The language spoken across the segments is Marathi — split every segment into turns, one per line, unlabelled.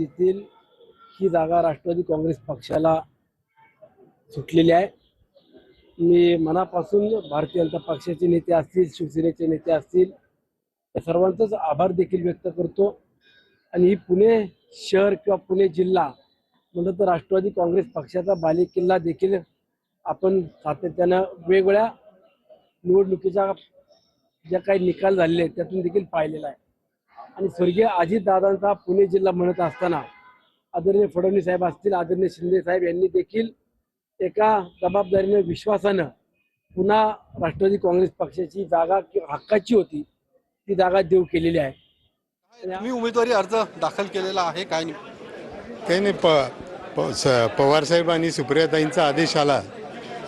दृष्टीतील ही जागा राष्ट्रवादी काँग्रेस पक्षाला सुटलेली आहे। मी मनापासून भारतीय जनता पक्षाचे नेते असतील, शिवसेनेचे नेते असतील, या सर्वांचेच आभार देखील व्यक्त करतो। आणि ही पुणे शहर किंवा पुणे जिल्हा म्हणलं तर राष्ट्रवादी काँग्रेस पक्षाचा बालेकिल्ला देखील आपण सातत्यानं वेगवेगळ्या निवडणुकीच्या ज्या काही निकाल झालेले आहेत त्यातून देखील पाहिलेला आहे। आणि स्वर्गीय अजितदादांचा पुणे जिल्हा म्हणत असताना आदरणीय फडणवीस साहेब असतील, आदरणीय शिंदे साहेब यांनी देखील एका जबाबदारीने विश्वासानं पुन्हा राष्ट्रवादी काँग्रेस पक्षाची जागा हक्काची होती ती जागा देऊ केलेली आहे।
तुम्ही उमेदवारी अर्ज दाखल केलेला आहे काय?
काही नाही, पवार साहेब आणि सुप्रियाताईंचा आदेश आला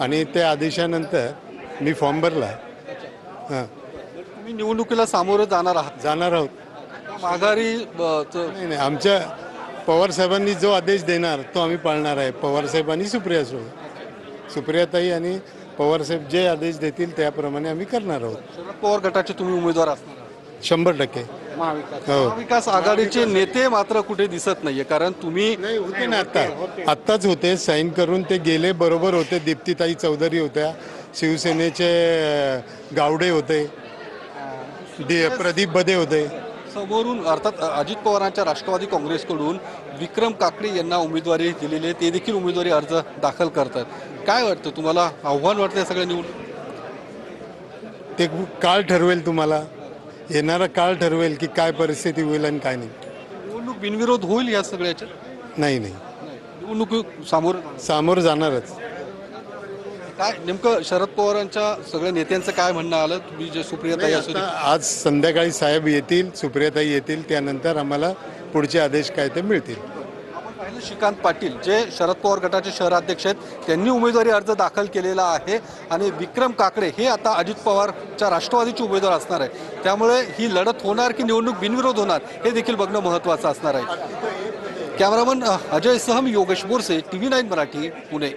आणि त्या आदेशानंतर मी फॉर्म भरला। हां,
तुम्ही निवडणुकीला सामोरं
जाणार आहोत।
माघारी
नाही, आमच्या पवार साहेबांनी जो आदेश देणार तो आम्ही पाळणार आहे। पवार साहेब आणि सुप्रियाताई आणि पवार साहेब जे आदेश देतील त्याप्रमाणे आम्ही करणार आहोत।
शरद पवार गटाचे तुम्ही उमेदवार असणार?
100%।
महाविकास आघाडीचे नेते मात्र कुठे दिसत नाहीये, कारण तुम्ही
नाही होते ना, आत्ताच होते, साईन करून ते गेले, बरोबर होते। दीप्तीताई चौधरी होत्या, शिवसेनेचे गावडे होते, प्रदीप बदे होते।
समोरून अर्थात अजित पवारांच्या राष्ट्रवादी काँग्रेसकडून विक्रम काकडे यांना उमेदवारी दिलेली आहे, ते देखील उमेदवारी अर्ज दाखल करतात। काय वाटतं तुम्हाला, आव्हान वाटतं या सगळ्या निवडणूक?
ते काळ ठरवेल, तुम्हाला येणारा काळ ठरवेल की काय परिस्थिती होईल आणि काय नाही।
निवडणूक बिनविरोध होईल या सगळ्याच्या?
नाही,
निवडणूक
सामोरं जाणारच।
काय नेमकं शरद पवारांच्या सगळ्या नेत्यांचं काय म्हणणं आलं? तुम्ही जे सुप्रियाताई असू
आज संध्याकाळी साहेब येतील, सुप्रियाताई येतील, त्यानंतर आम्हाला पुढचे आदेश काय ते मिळतील।
आपण पाहिलं श्रीकांत पाटील जे शरद पवार गटाचे शहराध्यक्ष आहेत, त्यांनी उमेदवारी अर्ज दाखल केलेला आहे आणि विक्रम काकडे हे आता अजित पवारच्या राष्ट्रवादीचे उमेदवार असणार आहे। त्यामुळे ही लढत होणार की निवडणूक बिनविरोध होणार हे देखील बघणं महत्त्वाचं असणार आहे। कॅमेरामन अजय सह मी योगेश बोरसे, TV9 मराठी, पुणे।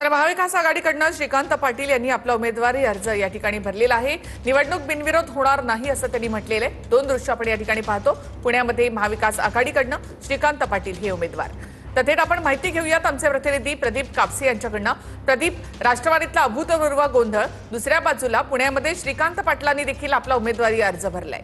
महाविकास आघाडीकडनं श्रीकांत पाटील यांनी आपला उमेदवारी अर्ज या ठिकाणी भरलेला आहे। निवडणूक बिनविरोध होणार नाही असं त्यांनी म्हटलेलं आहे। दोन दृश्य आपण या ठिकाणी पाहतो। पुण्यामध्ये महाविकास आघाडीकडनं श्रीकांत पाटील हे उमेदवार। तर थेट आपण माहिती घेऊयात आमचे प्रतिनिधी प्रदीप कापसे यांच्याकडनं। प्रदीप, राष्ट्रवादीतला अभूतपूर्व गोंधळ, दुसऱ्या बाजूला पुण्यामध्ये श्रीकांत पाटलांनी देखील आपला उमेदवारी अर्ज भरलाय।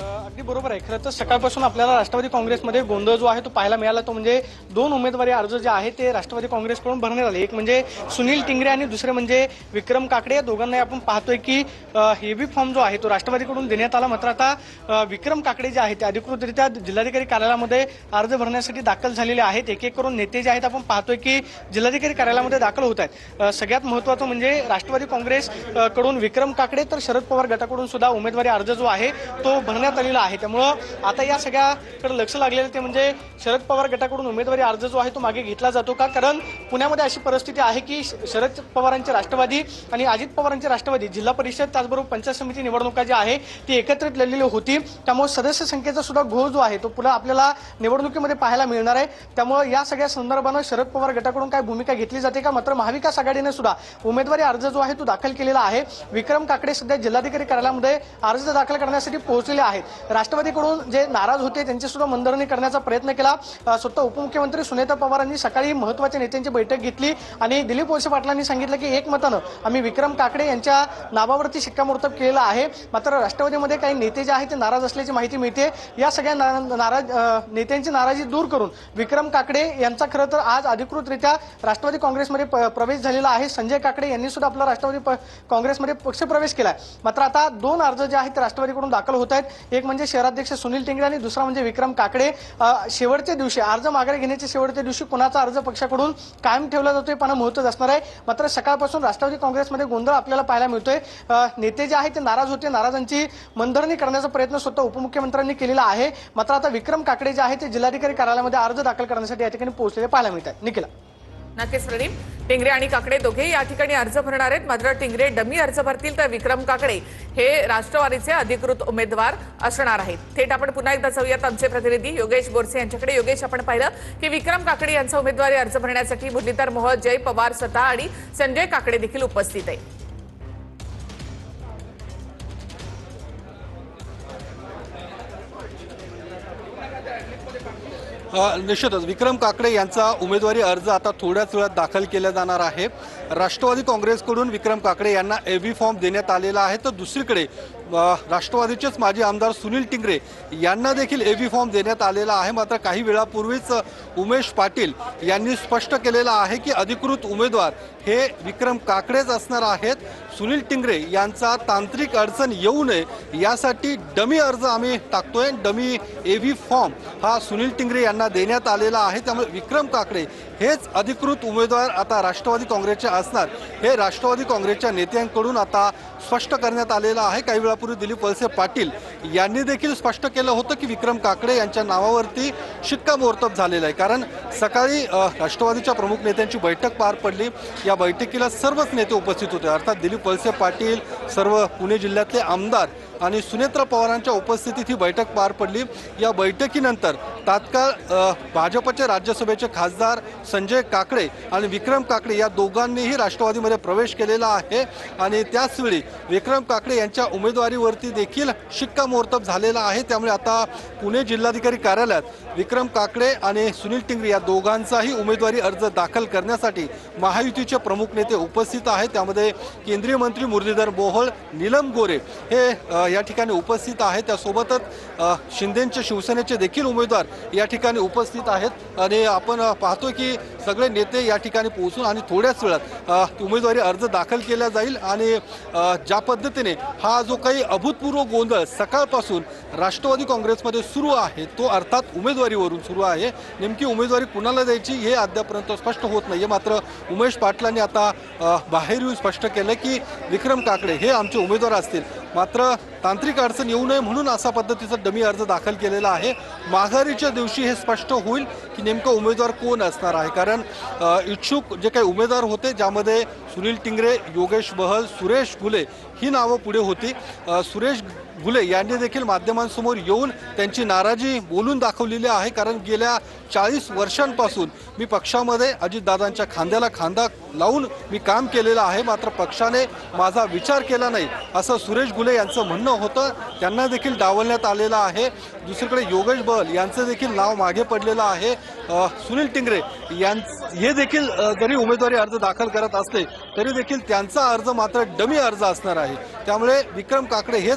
अगदी बरोबर आहे। खरं तर सकाळपासून आपल्याला राष्ट्रवादी काँग्रेसमध्ये गोंधळ जो आहे तो पाहायला मिळाला। तो म्हणजे दोन उमेदवारी अर्ज जे आहे ते राष्ट्रवादी काँग्रेसकडून भरण्यात आले। एक म्हणजे सुनील टिंगरे आणि दुसरे म्हणजे विक्रम काकडे। या दोघांनाही आपण पाहतोय की हेवी फॉर्म जो आहे तो राष्ट्रवादीकडून देण्यात आला। मात्र आता विक्रम काकडे जे आहेत ते अधिकृतरित्या जिल्हाधिकारी कार्यालयामध्ये अर्ज भरण्यासाठी दाखल झालेले आहेत। एक एक करून नेते जे आहेत आपण पाहतोय की जिल्हाधिकारी कार्यालयामध्ये दाखल होत आहेत। सगळ्यात महत्त्वाचं म्हणजे राष्ट्रवादी काँग्रेस कडून विक्रम काकडे तर शरद पवार गटाकडून सुद्धा उमेदवारी अर्ज जो आहे तो भरण्यात आलेला आहे। त्यामुळं आता या सगळ्याकडे लक्ष लागलेलं ते म्हणजे शरद पवार गटाकडून उमेदवारी अर्ज जो आहे तो मागे घेतला जातो का? कारण पुण्यामध्ये अशी परिस्थिती आहे की शरद पवारांचे राष्ट्रवादी आणि अजित पवारांचे राष्ट्रवादी जिल्हा परिषद त्याचबरोबर पंचायत समिती निवडणुका जी आहे ती एकत्रित लढलेली होती। त्यामुळे सदस्य संख्येचा सुद्धा घोळ जो आहे तो पुन्हा आपल्याला निवडणुकीमध्ये पाहायला मिळणार आहे। त्यामुळे या सगळ्या संदर्भानं शरद पवार गटाकडून काय भूमिका घेतली जाते का? मात्र महाविकास आघाडीने सुद्धा उमेदवारी अर्ज जो आहे तो दाखल केलेला आहे। विक्रम काकडे सध्या जिल्हाधिकारी कार्यालयामध्ये अर्ज दाखल करण्यासाठी पोहोचलेले आहेत। राष्ट्रवादीकडून जे नाराज होते त्यांची सुद्धा मनधरणी करण्याचा प्रयत्न केला। स्वतः उपमुख्यमंत्री सुनेत्रा पवारांनी सकाळी महत्त्वाच्या नेत्यांची बैठक घेतली आणि दिलीप वळसे पाटलांनी सांगितलं की एकमतानं आम्ही विक्रम काकडे यांच्या नावावरती शिक्कामोर्तब केलेला आहे। मात्र राष्ट्रवादीमध्ये काही नेते जे आहेत ते नाराज असल्याची माहिती मिळते। या सगळ्या नेत्यांची नाराजी दूर करून विक्रम काकडे यांचा खरं तर आज अधिकृतरित्या राष्ट्रवादी काँग्रेसमध्ये प्रवेश झालेला आहे। संजय काकडे यांनी सुद्धा आपला राष्ट्रवादी काँग्रेसमध्ये पक्षप्रवेश केलाय। मात्र आता दोन अर्ज जे आहेत ते राष्ट्रवादीकडून दाखल होत आहेत। एक म्हणजे शहराध्यक्ष सुनील टिंगरे आणि दुसरा म्हणजे विक्रम काकडे। शेवटच्या दिवशी अर्ज मागे घेण्याच्या शेवटच्या दिवशी कोणाचा अर्ज पक्षाकडून कायम ठेवला जातोय पाहणं महत्त्वाचं असणार आहे। मात्र सकाळपासून राष्ट्रवादी काँग्रेसमध्ये गोंधळ आपल्याला पाहायला मिळतोय। नेते जे आहेत ते नाराज होते, नाराजांची मनधरणी करण्याचा प्रयत्न स्वतः उपमुख्यमंत्र्यांनी केलेला आहे। मात्र आता विक्रम काकडे जे आहेत ते जिल्हाधिकारी कार्यालयामध्ये अर्ज दाखल करण्यासाठी या ठिकाणी पोहोचलेले पाहायला मिळत आहे। निखिला,
नक्कीच प्रदीप, टिंगरे आणि काकडे दोघेही या ठिकाणी अर्ज भरणार आहेत। मात्र टिंगरे डमी अर्ज भरतील तर विक्रम काकडे हे राष्ट्रवादीचे अधिकृत उमेदवार असणार आहेत। थेट आपण पुन्हा एकदा जाऊयात आमचे प्रतिनिधी योगेश बोरसे यांच्याकडे। योगेश, आपण पाहिलं की विक्रम काकडे यांचा उमेदवारी अर्ज भरण्यासाठी मुरलीधर मोहोळ, जय पवार स्वतः आणि संजय काकडे देखील उपस्थित आहेत।
निश्चितच विक्रम काकडे यांचा उमेदवारी अर्ज आता थोड्याच वेळात दाखल केला जाणार आहे। राष्ट्रवादी काँग्रेसकडून विक्रम काकडे यांना एबी फॉर्म देण्यात आलेला आहे, तर दुसरीकडे राष्ट्रवादीचेच माजी आमदार सुनील टिंगरे यांना देखील एबी फॉर्म देण्यात आलेला आहे। मात्र काही वेळापूर्वीच उमेश पाटील यांनी स्पष्ट केलेलं आहे की अधिकृत उमेदवार हे विक्रम काकडेच असणार आहेत। सुनील टिंगरे यांचा तांत्रिक अडचण येऊ नये यासाठी डमी अर्ज आम्ही टाकतोय, डमी एबी फॉर्म हा सुनील टिंगरे यांना देण्यात आलेला आहे। त्यामुळे विक्रम काकडे हेच अधिकृत उमेदवार आता राष्ट्रवादी काँग्रेसचे असणार हे राष्ट्रवादी काँग्रेसच्या नेत्यांकडून आता स्पष्ट करण्यात आलेलं आहे। काही वेळापूर्वी दिलीप वळसे पाटील यांनी देखील स्पष्ट केलं होतं की विक्रम काकडे यांच्या नावावरती शिक्कामोर्तब झालेलं आहे, कारण सकाळी राष्ट्रवादीच्या प्रमुख नेत्यांची बैठक पार पडली। या बैठकीला सर्वच नेते उपस्थित होते, अर्थात दिलीप वळसे पाटील, सर्व पुणे जिल्ह्यातले आमदार आणि सुनेत्रा पवारांच्या उपस्थितीत ही बैठक पार पडली। या बैठकीनंतर तात्काळ भाजपचे राज्यसभेचे खासदार संजय काकडे आणि विक्रम काकडे या दोघांनीही राष्ट्रवादीमध्ये प्रवेश केलेला आहे आणि त्याचवेळी विक्रम काकडे यांच्या उमेदवारीवरती देखील शिक्कामोर्तब झालेला आहे। त्यामुळे आता पुणे जिल्हाधिकारी कार्यालयात विक्रम काकडे आणि सुनील टिंगरे या दोघांचाही उमेदवारी अर्ज दाखल करण्यासाठी महायुतीचे प्रमुख नेते उपस्थित आहेत। त्यामध्ये केंद्रीय मंत्री मुरलीधर मोहोळ, नीलम गोरे हे या ठिकाणी उपस्थित आहेत। त्यासोबतच शिंदेचे शिवसेनेचे देखील उमेदवार या ठिकाणी उपस्थित आहेत आणि आपण पाहतोय की सगळे नेते या ठिकाणी पोहोचून आणि थोड्याच वेळात उमेदवारी अर्ज दाखल केला जाईल आणि ज्या पद्धतीने हा जो काही अभूतपूर्व गोंधळ सकाळपासून राष्ट्रवादी काँग्रेसमध्ये सुरू आहे तो अर्थात उमेदवारीवरून सुरू आहे। नेमकी उमेदवारी कुणाला द्यायची हे अद्यापर्यंत स्पष्ट होत नाहीये। मात्र उमेश पाटलांनी आता बाहेर येऊन स्पष्ट केलं की विक्रम काकडे हे आमचे उमेदवार असतील, मात्र तांत्रिक अडचण येऊ नये म्हणून असा पद्धतीचा डमी अर्ज दाखल केलेला आहे। माघारीच्या दिवशी हे स्पष्ट होईल की नेमका उमेदवार कोण असणार आहे, कारण इच्छुक जे काही उमेदवार होते ज्यामध्ये सुनील टिंगरे, योगेश बहल, सुरेश घुले ही नावं पुढे होती। सुरेश घुले यांनी देखील माध्यमांसमोर येऊन त्यांची नाराजी बोलून दाखवलेली आहे, कारण गेल्या 40 वर्षांपासून मी पक्षामध्ये अजितदादांच्या खांद्याला खांदा लावून मी काम केलेलं आहे, मात्र पक्षाने माझा विचार केला नाही असं सुरेश घुले यांचं म्हणणं होतं। त्यांना देखील डावलण्यात आलेलं आहे। दुसरीकडे योगेश बहल यांचं देखील नाव मागे पडलेलं आहे। सुनील टिंगरे हे देखील जरी उमेदवारी अर्ज दाखल करत असले तरी देखील त्यांचा अर्ज मात्र डमी अर्ज असणार आहे। त्यामुळे विक्रम काकडे हे